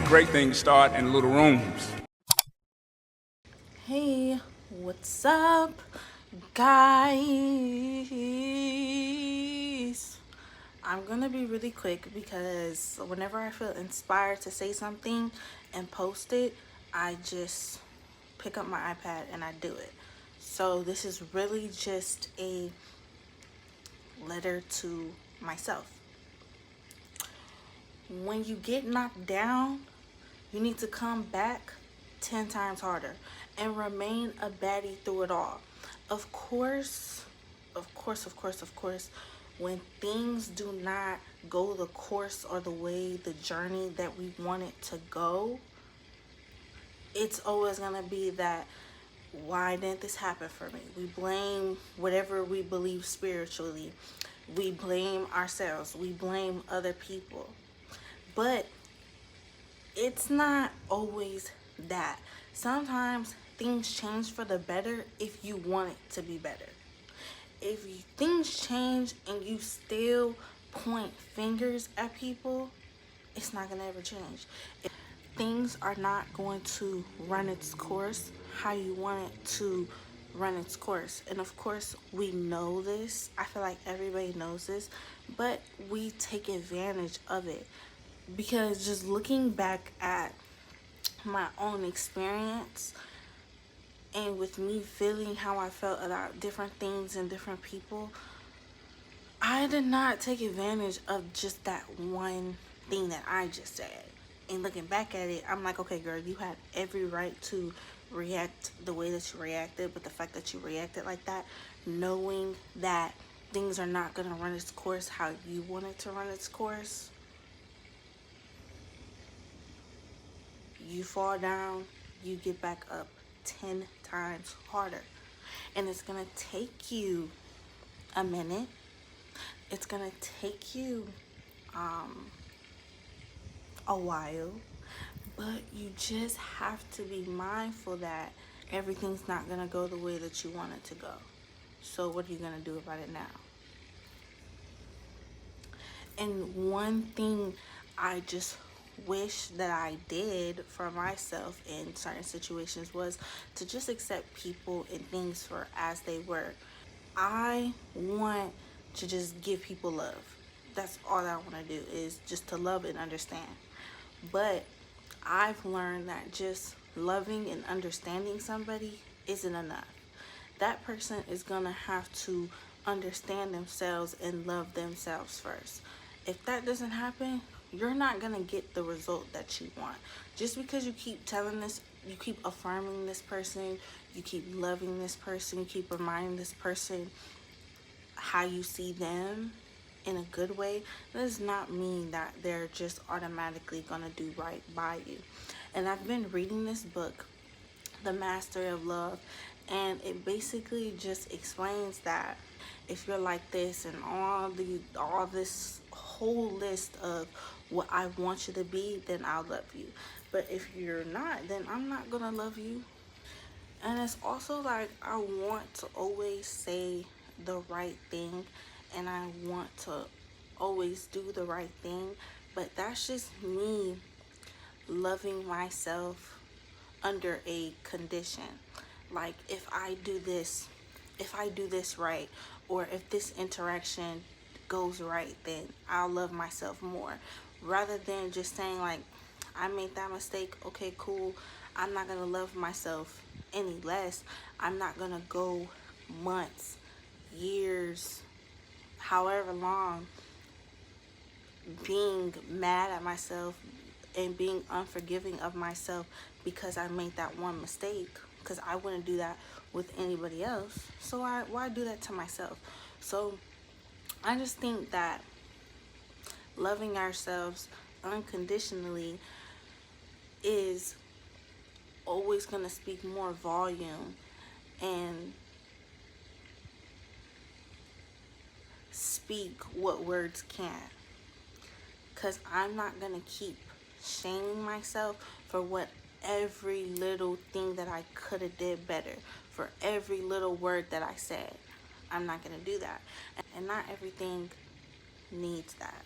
Great things start in little rooms. Hey, what's up, guys? I'm gonna be really quick because whenever I feel inspired to say something and post it, I just pick up my iPad and I do it. So this is really just a letter to myself. When you get knocked down, you need to come back 10 times harder and remain a baddie through it all. Of course, when things do not go the course or the way, the journey that we want it to go, it's always gonna be that, why didn't this happen for me? We blame whatever we believe spiritually. We blame ourselves. We blame other people. But it's not always that. Sometimes things change for the better if you want it to be better. If things change and you still point fingers at people, it's not gonna ever change. Things are not going to run its course how you want it to run its course. And of course, we know this. I feel like everybody knows this, but we take advantage of it. Because just looking back at my own experience and with me feeling how I felt about different things and different people, I did not take advantage of just that one thing that I just said. And looking back at it, I'm like, okay, girl, you had every right to react the way that you reacted, but the fact that you reacted like that, knowing that things are not going to run its course how you want it to run its course, you fall down, you get back up 10 times harder. And it's going to take you a minute. It's going to take you a while, but you just have to be mindful that everything's not going to go the way that you want it to go. So what are you going to do about it now? And one thing I just wish that I did for myself in certain situations was to just accept people and things for as they were. I want to just give people love. That's all I want to do, is just to love and understand. But I've learned that just loving and understanding somebody isn't enough. That person is gonna have to understand themselves and love themselves first. If that doesn't happen, you're not gonna get the result that you want. Just because you keep telling this, you keep affirming this person, you keep loving this person, you keep reminding this person how you see them in a good way, that does not mean that they're just automatically gonna do right by you. And I've been reading this book, The Mastery of Love, and it basically just explains that if you're like this and all this whole list of what I want you to be, then I'll love you. But if you're not, then I'm not gonna love you. And it's also like, I want to always say the right thing and I want to always do the right thing, but that's just me loving myself under a condition. Like, if I do this right, or if this interaction goes right, then I'll love myself more, rather than just saying like, I made that mistake, okay, cool, I'm not gonna love myself any less. I'm not gonna go months, years, however long, being mad at myself and being unforgiving of myself because I made that one mistake, because I wouldn't do that with anybody else. So why do that to myself? So I just think that loving ourselves unconditionally is always going to speak more volume and speak what words can't. Because I'm not going to keep shaming myself for what every little thing that I could have did better, for every little word that I said. I'm not going to do that. And not everything needs that.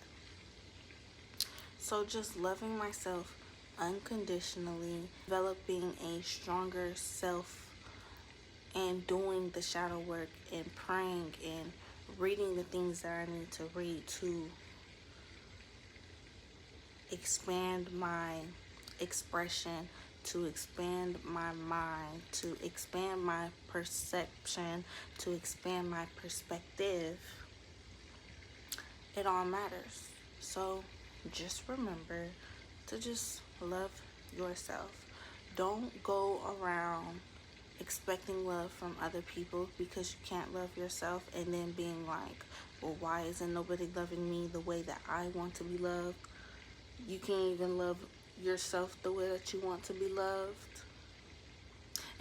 So just loving myself unconditionally, developing a stronger self, and doing the shadow work and praying and reading the things that I need to read to expand my expression, to expand my mind, to expand my perception, to expand my perspective. It all matters. So just remember to just love yourself. Don't go around expecting love from other people because you can't love yourself, and then being like, well, why isn't nobody loving me the way that I want to be loved? You can't even love yourself the way that you want to be loved.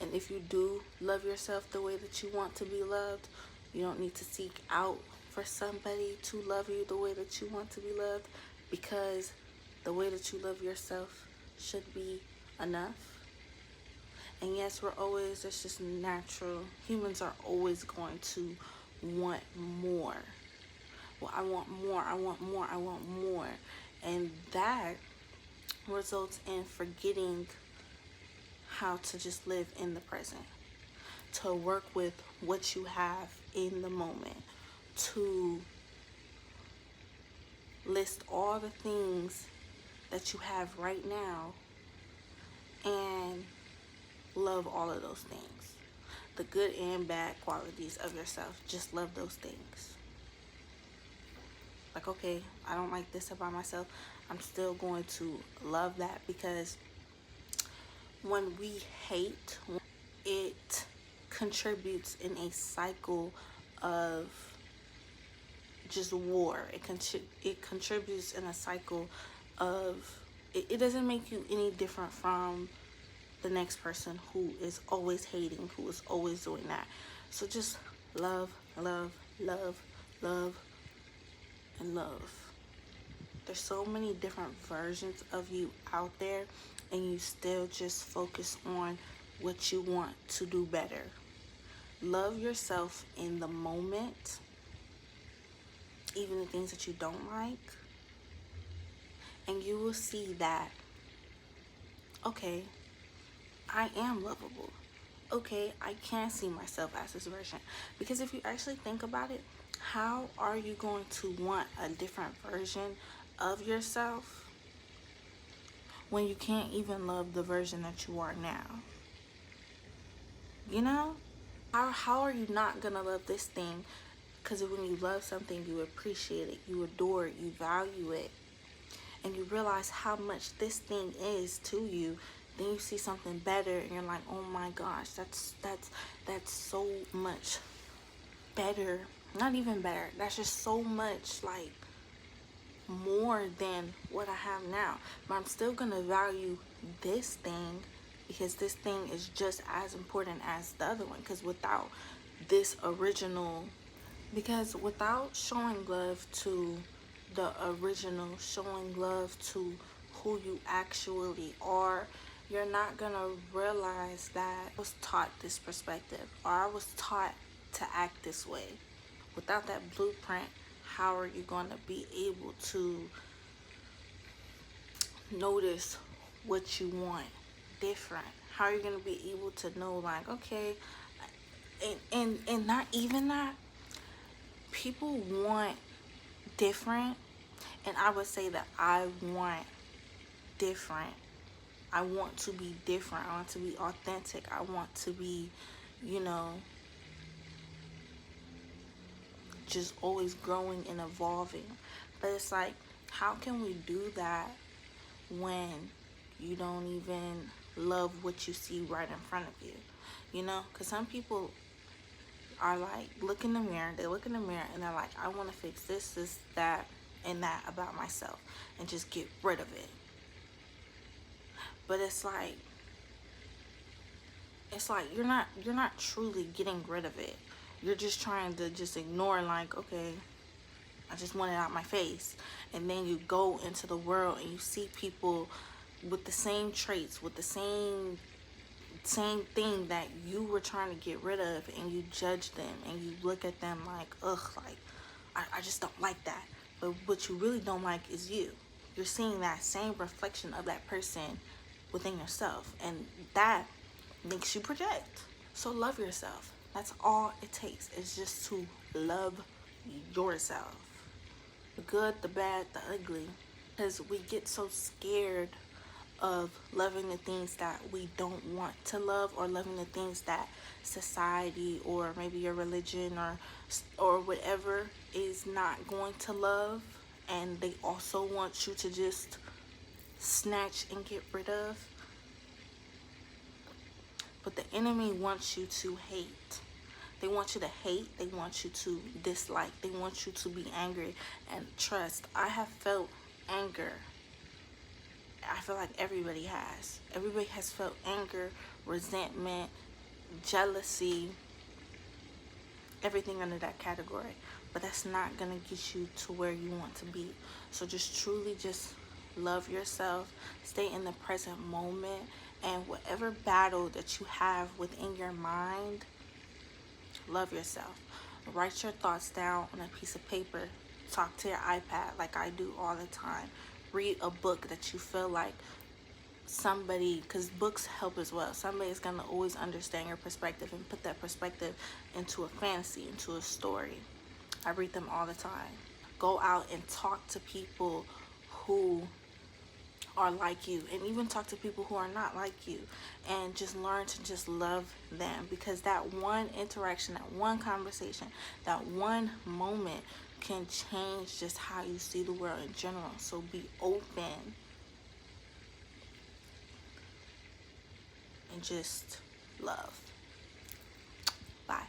And if you do love yourself the way that you want to be loved, you don't need to seek out for somebody to love you the way that you want to be loved, because the way that you love yourself should be enough. And yes, it's just natural. Humans are always going to want more. Well, I want more, I want more, I want more. And that results in forgetting how to just live in the present, to work with what you have in the moment, to list all the things that you have right now and love all of those things. The good and bad qualities of yourself, just love those things. Like, okay, I don't like this about myself. I'm still going to love that, because when we hate, it contributes in a cycle of just war. It contributes in a cycle of, it doesn't make you any different from the next person who is always hating, who is always doing that. So just love, love, love, love, and love. There's so many different versions of you out there, and you still just focus on what you want to do better. Love yourself in the moment, even the things that you don't like, and you will see that, okay, I am lovable. Okay, I can see myself as this version. Because if you actually think about it, how are you going to want a different version of yourself when you can't even love the version that you are now? You know? How are you not gonna love this thing? Because when you love something, you appreciate it, you adore it, you value it, and you realize how much this thing is to you. Then you see something better and you're like, oh my gosh, that's so much better. Not even better, that's just so much like more than what I have now. But I'm still gonna value this thing, because this thing is just as important as the other one. Because without showing love to the original, showing love to who you actually are, you're not gonna realize that I was taught this perspective, or I was taught to act this way. Without that blueprint, how are you gonna be able to notice what you want different? How are you gonna be able to know, like, okay, and not even that, people want different, and I would say that I want different. I want to be different. I want to be authentic. I want to be, just always growing and evolving. But it's like, how can we do that when you don't even love what you see right in front of you? Because some people are like, they look in the mirror and they're like, I want to fix this, that, and that about myself and just get rid of it. But it's like you're not truly getting rid of it. You're just trying to just ignore, like, okay, I just want it out my face. And then you go into the world and you see people with the same traits, with the same thing that you were trying to get rid of, and you judge them and you look at them like, ugh, like, I just don't like that. But what you really don't like is you. you're seeing that same reflection of that person within yourself, and that makes you project. So love yourself. That's all it takes, is just to love yourself. The good, the bad, the ugly. Because we get so scared of loving the things that we don't want to love, or loving the things that society or maybe your religion or whatever is not going to love, and they also want you to just snatch and get rid of. But the enemy wants you to hate. They want you to hate. They want you to dislike. They want you to be angry. And trust, I have felt anger. I feel like everybody has. Everybody has felt anger, resentment, jealousy, everything under that category. But that's not going to get you to where you want to be. So just truly just love yourself. Stay in the present moment. And whatever battle that you have within your mind, love yourself. Write your thoughts down on a piece of paper. Talk to your iPad like I do all the time. Read a book that you feel like somebody, because books help as well. Somebody is going to always understand your perspective and put that perspective into a fantasy, into a story. I read them all the time. Go out and talk to people who are like you, and even talk to people who are not like you, and just learn to just love them, because that one interaction, that one conversation, that one moment can change just how you see the world in general. So be open and just love. Bye.